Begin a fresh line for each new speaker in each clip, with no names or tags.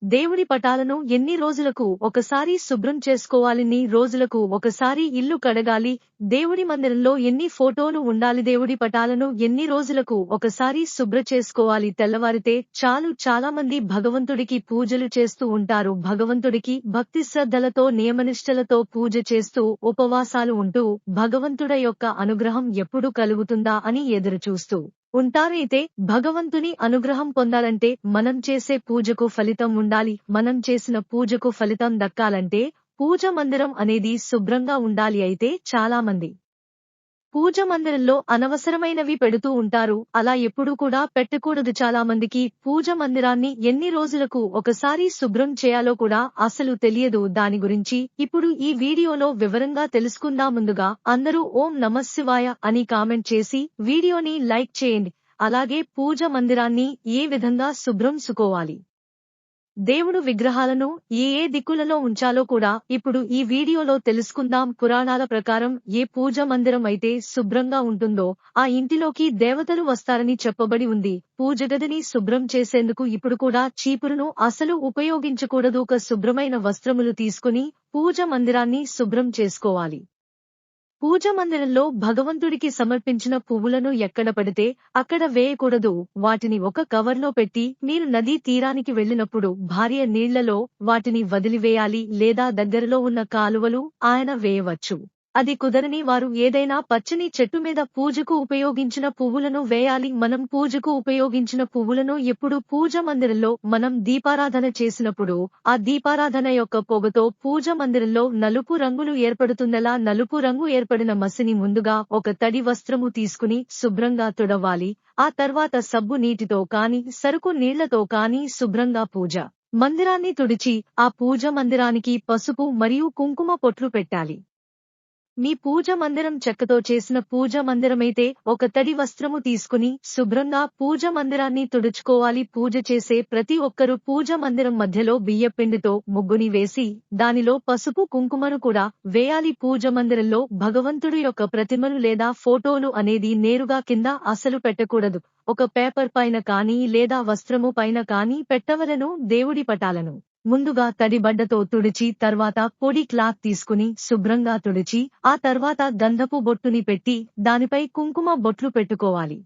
దేవుడి పటాలను ఎన్ని రోజులకు ఒకసారి శుభ్రం చేసుకోవాలిన్ని రోజులకు ఒకసారి ఇల్లు కడగాలి. దేవుడి మందిరంలో ఎన్ని ఫోటోలు ఉండాలి. దేవుడి పటాలను ఎన్ని రోజులకు ఒకసారి శుభ్ర చేసుకోవాలి. తెల్లవారితే చాలు చాలా మంది భగవంతుడికి పూజలు చేస్తూ ఉంటారు. భగవంతుడికి భక్తి శ్రద్ధలతో నియమనిష్టలతో పూజ చేస్తూ ఉపవాసాలు ఉంటూ భగవంతుడ యొక్క అనుగ్రహం ఎప్పుడు కలుగుతుందా అని ఎదురుచూస్తూ ఉంటారైతే భగవంతుని అనుగ్రహం పొందాలంటే మనం చేసే పూజకు ఫలితం ఉండాలి. మనం చేసిన పూజకు ఫలితం దక్కాలంటే పూజ మందిరం అనేది శుభ్రంగా ఉండాలి. అయితే చాలా మంది పూజ మందిరంలో అనవసరమైనవి పెడుతూ ఉంటారు. అలా ఎప్పుడూ కూడా పెట్టకూడదు. చాలా మందికి పూజ మందిరాన్ని ఎన్ని రోజులకు ఒకసారి శుభ్రం చేయాలో కూడా అసలు తెలియదు. దాని గురించి ఇప్పుడు ఈ వీడియోలో వివరంగా తెలుసుకుందాం. ముందుగా అందరూ ఓం నమఃశివాయ అని కామెంట్ చేసి వీడియోని లైక్ చేయండి. అలాగే పూజ మందిరాన్ని ఏ విధంగా శుభ్రం చేసుకోవాలి, దేవుడు విగ్రహాలను ఏ దిక్కులలో ఉంచాలో కూడా ఇప్పుడు ఈ వీడియోలో తెలుసుకుందాం. పురాణాల ప్రకారం ఏ పూజ మందిరం అయితే శుభ్రంగా ఉంటుందో ఆ ఇంటిలోకి దేవతలు వస్తారని చెప్పబడి ఉంది. పూజ గదిని శుభ్రం చేసేందుకు ఇప్పుడు కూడా చీపురును అసలు ఉపయోగించకూడదు. ఒక శుభ్రమైన వస్త్రములు తీసుకుని పూజ మందిరాన్ని శుభ్రం చేసుకోవాలి. పూజ మందిరంలో భగవంతుడికి సమర్పించిన పువ్వులను ఎక్కడ పడితే అక్కడ వేయకూడదు. వాటిని ఒక కవర్లో పెట్టి మీరు నదీ తీరానికి వెళ్లినప్పుడు భార్య నీళ్లలో వాటిని వదిలివేయాలి. లేదా దగ్గరలో ఉన్న కాలువలు ఆయన వేయవచ్చు. అది కుదరని వారు ఏదైనా పచ్చని చెట్టు మీద పూజకు ఉపయోగించిన పువ్వులను వేయాలి. మనం పూజకు ఉపయోగించిన పువ్వులను ఎప్పుడు పూజ మందిరంలో మనం దీపారాధన చేసినప్పుడు ఆ దీపారాధన యొక్క పొగతో పూజ మందిరంలో నలుపు రంగులు ఏర్పడుతుందలా నలుపు రంగు ఏర్పడిన మసిని ముందుగా ఒక తడి వస్త్రము తీసుకుని శుభ్రంగా తుడవాలి. ఆ తర్వాత సబ్బు నీటితో కాని సరుకు నీళ్లతో కాని శుభ్రంగా పూజ మందిరాన్ని తుడిచి ఆ పూజ మందిరానికి పసుపు మరియు కుంకుమ పొట్లు పెట్టాలి. మీ పూజ మందిరం చెక్కతో చేసిన పూజ మందిరమైతే ఒక తడి వస్త్రము తీసుకుని శుభ్రంగా పూజ మందిరాన్ని తుడుచుకోవాలి. పూజ చేసే ప్రతి ఒక్కరూ పూజ మందిరం మధ్యలో బియ్యపిండితో ముగ్గుని వేసి దానిలో పసుపు కుంకుమను కూడా వేయాలి. పూజ మందిరంలో భగవంతుడి యొక్క ప్రతిమలు లేదా ఫోటోలు అనేది నేరుగా కింద అసలు పెట్టకూడదు. ఒక పేపర్ పైన కానీ లేదా వస్త్రము పైన కానీ పెట్టవలను. దేవుడి పటాలను ముందుగా తడి బడ్డతో తుడిచి తర్వాత పొడి క్లాత్ తీసుకుని శుభ్రంగా తుడిచి ఆ తర్వాత గంధపు బొట్టుని పెట్టి దానిపై కుంకుమ బొట్లు పెట్టుకోవాలి.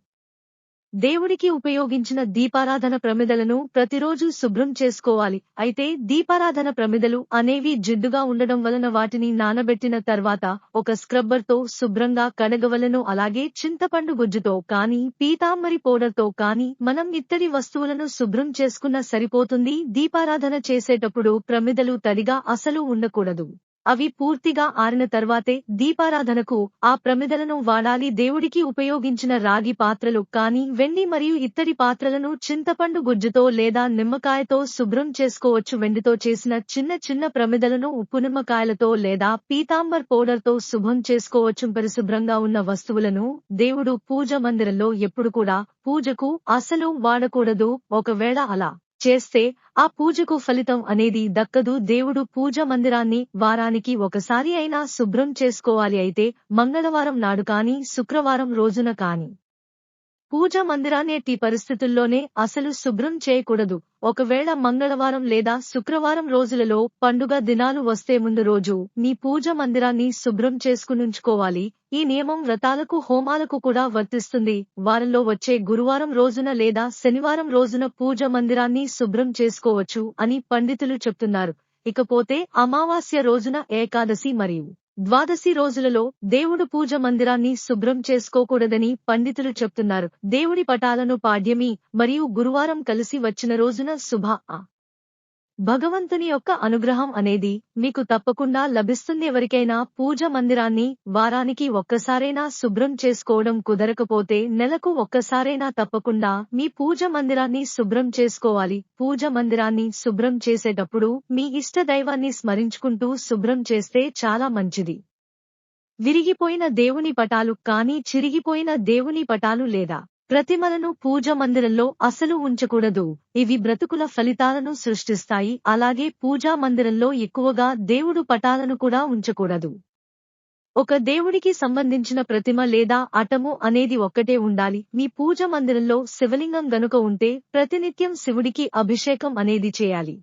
దేవుడికి ఉపయోగించిన దీపారాధన ప్రమిదలను ప్రతిరోజు శుభ్రం చేసుకోవాలి. అయితే దీపారాధన ప్రమిదలు అనేవి జిడ్డుగా ఉండడం వలన వాటిని నానబెట్టిన తర్వాత ఒక స్క్రబ్బర్తో శుభ్రంగా కడగవలను. అలాగే చింతపండు గుజ్జుతో కానీ పీతాంబరి పౌడర్తో కానీ మనం ఇత్తడి వస్తువులను శుభ్రం చేసుకున్న సరిపోతుంది. దీపారాధన చేసేటప్పుడు ప్రమిదలు తడిగా అసలు ఉండకూడదు. అవి పూర్తిగా ఆరిన తర్వాతే దీపారాధనకు ఆ ప్రమిదలను వాడాలి. దేవుడికి ఉపయోగించిన రాగి పాత్రలు కానీ వెండి మరియు ఇత్తడి పాత్రలను చింతపండు గుజ్జుతో లేదా నిమ్మకాయతో శుభ్రం చేసుకోవచ్చు. వెండితో చేసిన చిన్న చిన్న ప్రమిదలను ఉప్పు నిమ్మకాయలతో లేదా పీతాంబర్ పౌడర్తో శుభ్రం చేసుకోవచ్చు. పరిశుభ్రంగా ఉన్న వస్తువులను దేవుడు పూజ మందిరంలో ఎప్పుడు కూడా పూజకు అసలు వాడకూడదు. ఒకవేళ అలా చేస్తే ఆ పూజకు ఫలితం అనేది దక్కదు. దేవుడు పూజ మందిరాన్ని వారానికి ఒకసారి అయినా శుభ్రం చేసుకోవాలి. అయితే మంగళవారం నాడు కానీ శుక్రవారం రోజున కానీ పూజ మందిరాన్ని ఎట్టి పరిస్థితుల్లోనే అసలు శుభ్రం చేయకూడదు. ఒకవేళ మంగళవారం లేదా శుక్రవారం రోజులలో పండుగ దినాలు వస్తే ముందు రోజు మీ పూజ మందిరాన్ని శుభ్రం చేసుకునుంచుకోవాలి. ఈ నియమం వ్రతాలకు హోమాలకు కూడా వర్తిస్తుంది. వారంలో వచ్చే గురువారం రోజున లేదా శనివారం రోజున పూజ మందిరాన్ని శుభ్రం చేసుకోవచ్చు అని పండితులు చెప్తున్నారు. ఇకపోతే అమావాస్య రోజున ఏకాదశి మరియు ద్వాదశి రోజులలో దేవుడు పూజ మందిరాన్ని శుభ్రం చేసుకోకూడదని పండితులు చెప్తున్నారు. దేవుడి పటాలను పాడ్యమి మరియు గురువారం కలిసి వచ్చిన రోజున శుభ భగవంతుని యొక్క అనుగ్రహం అనేది మీకు తప్పకుండా లభిస్తుంది. ఎవరికైనా పూజ మందిరాన్ని వారానికి ఒక్కసారైనా శుభ్రం చేసుకోవడం కుదరకపోతే నెలకు ఒక్కసారైనా తప్పకుండా మీ పూజ మందిరాన్ని శుభ్రం చేసుకోవాలి. పూజ మందిరాన్ని శుభ్రం చేసేటప్పుడు మీ ఇష్ట దైవాన్ని స్మరించుకుంటూ శుభ్రం చేస్తే చాలా మంచిది. విరిగిపోయిన దేవుని పటాలు కానీ చిరిగిపోయిన దేవుని పటాలు లేదా ప్రతిమలను పూజ మందిరంలో అసలు ఉంచకూడదు. ఇవి బ్రతుకుల ఫలితాలను సృష్టిస్తాయి. అలాగే పూజా మందిరంలో ఎక్కువగా దేవుడు పటాలను కూడా ఉంచకూడదు. ఒక దేవుడికి సంబంధించిన ప్రతిమ లేదా అటము అనేది ఒక్కటే ఉండాలి. మీ పూజ మందిరంలో శివలింగం గనుక ఉంటే ప్రతినిత్యం శివుడికి అభిషేకం అనేది చేయాలి.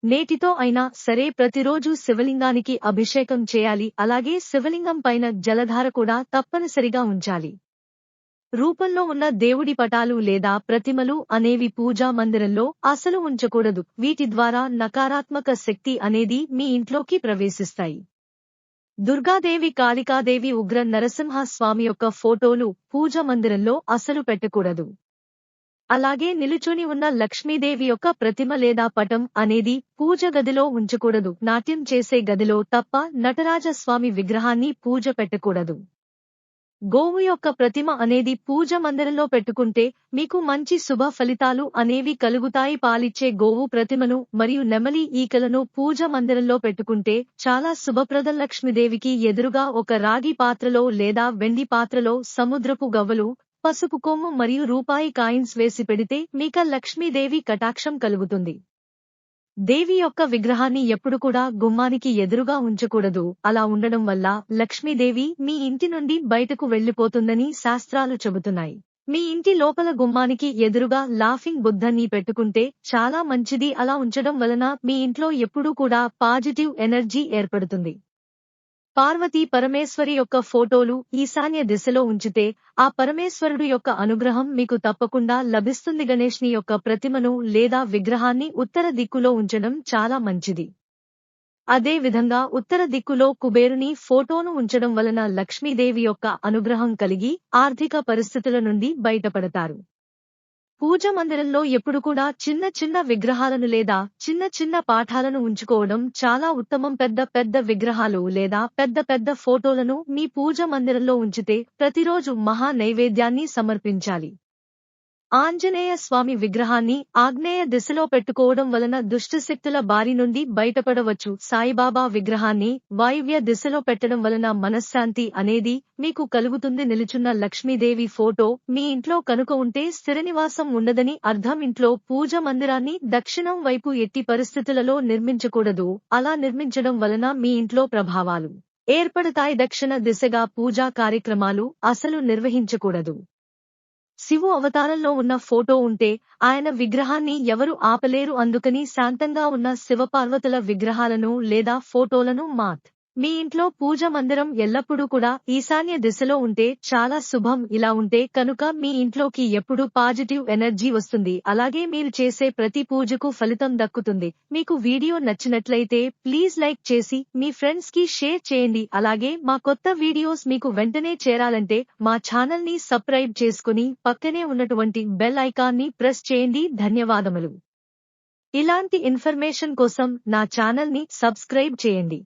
నేటితో అయినా సరే ప్రతిరోజు శివలింగానికి అభిషేకం చేయాలి. అలాగే శివలింగం పైన జలధార కూడా తప్పనిసరిగా ఉంచాలి. రూపంలో ఉన్న దేవుడి పటాలు లేదా ప్రతిమలు అనేవి పూజా మందిరంలో అసలు ఉంచకూడదు. వీటి ద్వారా నకారాత్మక శక్తి అనేది మీ ఇంట్లోకి ప్రవేశిస్తాయి. దుర్గాదేవి, కాళికాదేవి, ఉగ్ర నరసింహ స్వామి యొక్క ఫోటోలు పూజ మందిరంలో అసలు పెట్టకూడదు. అలాగే నిలుచుని ఉన్న లక్ష్మీదేవి యొక్క ప్రతిమ లేదా పటం అనేది పూజ గదిలో ఉంచకూడదు. నాట్యం చేసే గదిలో తప్ప నటరాజస్వామి విగ్రహాన్ని పూజ పెట్టకూడదు. గోవు యొక్క ప్రతిమ అనేది పూజ మందిరంలో పెట్టుకుంటే మీకు మంచి శుభ ఫలితాలు అనేవి కలుగుతాయి. పాలిచ్చే గోవు ప్రతిమను మరియు నెమలి ఈకలను పూజ మందిరంలో పెట్టుకుంటే చాలా శుభప్రదం. లక్ష్మీదేవికి ఎదురుగా ఒక రాగి పాత్రలో లేదా వెండి పాత్రలో సముద్రపు గవ్వలు, పసుపు కొమ్ము మరియు రూపాయి కాయిన్స్ వేసి పెడితే మీక లక్ష్మీదేవి కటాక్షం కలుగుతుంది. దేవి యొక్క విగ్రహాన్ని ఎప్పుడు కూడా గుమ్మానికి ఎదురుగా ఉంచకూడదు. అలా ఉండడం వల్ల లక్ష్మీదేవి మీ ఇంటి నుండి బయటకు వెళ్లిపోతుందని శాస్త్రాలు చెబుతున్నాయి. మీ ఇంటి లోపల గుమ్మానికి ఎదురుగా లాఫింగ్ బుద్ధని పెట్టుకుంటే చాలా మంచిది. అలా ఉంచడం వలన మీ ఇంట్లో ఎప్పుడూ కూడా పాజిటివ్ ఎనర్జీ ఏర్పడుతుంది. పార్వతీ పరమేశ్వరి యొక్క ఫోటోలు ఈశాన్య దిశలో ఉంచితే ఆ పరమేశ్వరుడు యొక్క అనుగ్రహం మీకు తప్పకుండా లభిస్తుంది. గణేష్ని యొక్క ప్రతిమను లేదా విగ్రహాన్ని ఉత్తర దిక్కులో ఉంచడం చాలా మంచిది. అదే విధంగా ఉత్తర దిక్కులో కుబేరుని ఫోటోను ఉంచడం వలన లక్ష్మీదేవి యొక్క అనుగ్రహం కలిగి ఆర్థిక పరిస్థితుల నుండి బయటపడతారు. పూజ మందిరంలో ఎప్పుడు కూడా చిన్న చిన్న విగ్రహాలను లేదా చిన్న చిన్న పాఠాలను ఉంచుకోవడం చాలా ఉత్తమం. పెద్ద పెద్ద విగ్రహాలు లేదా పెద్ద పెద్ద ఫోటోలను మీ పూజ మందిరంలో ఉంచితే ప్రతిరోజు మహా నైవేద్యాన్ని సమర్పించాలి. ఆంజనేయ స్వామి విగ్రహాన్ని ఆగ్నేయ దిశలో పెట్టుకోవడం వలన దుష్టశక్తుల బారి నుండి బయటపడవచ్చు. సాయిబాబా విగ్రహాన్ని వాయువ్య దిశలో పెట్టడం వలన మనశ్శాంతి అనేది మీకు కలుగుతుంది. నిలుచున్న లక్ష్మీదేవి ఫోటో మీ ఇంట్లో కనుక ఉంటే స్థిరనివాసం ఉండదని అర్థం. ఇంట్లో పూజ మందిరాన్ని దక్షిణం వైపు ఎట్టి పరిస్థితులలో నిర్మించకూడదు. అలా నిర్మించడం వలన మీ ఇంట్లో ప్రభావాలు ఏర్పడతాయి. దక్షిణ దిశగా పూజా కార్యక్రమాలు అసలు నిర్వహించకూడదు. శివు అవతారంలో ఉన్న ఫోటో ఉంటే ఆయన విగ్రహాన్ని ఎవరు ఆపలేరు. అందుకని శాంతంగా ఉన్న శివపార్వతుల విగ్రహాలను లేదా ఫోటోలను మీ ఇంట్లో పూజ మందిరం ఎల్లప్పుడూ కూడా ఈశాన్య దిశలో ఉంటే చాలా శుభం. ఇలా ఉంటే కనుక మీ ఇంట్లోకి ఎప్పుడూ పాజిటివ్ ఎనర్జీ వస్తుంది. అలాగే మీరు చేసే ప్రతి పూజకు ఫలితం దక్కుతుంది. మీకు వీడియో నచ్చినట్లయితే ప్లీజ్ లైక్ చేసి మీ ఫ్రెండ్స్ కి షేర్ చేయండి. అలాగే మా కొత్త వీడియోస్ మీకు వెంటనే చేరాలంటే మా ఛానల్ ని సబ్స్క్రైబ్ చేసుకుని పక్కనే ఉన్నటువంటి బెల్ ఐకాన్ ని ప్రెస్ చేయండి. ధన్యవాదములు. ఇలాంటి ఇన్ఫర్మేషన్ కోసం నా ఛానల్ ని సబ్స్క్రైబ్ చేయండి.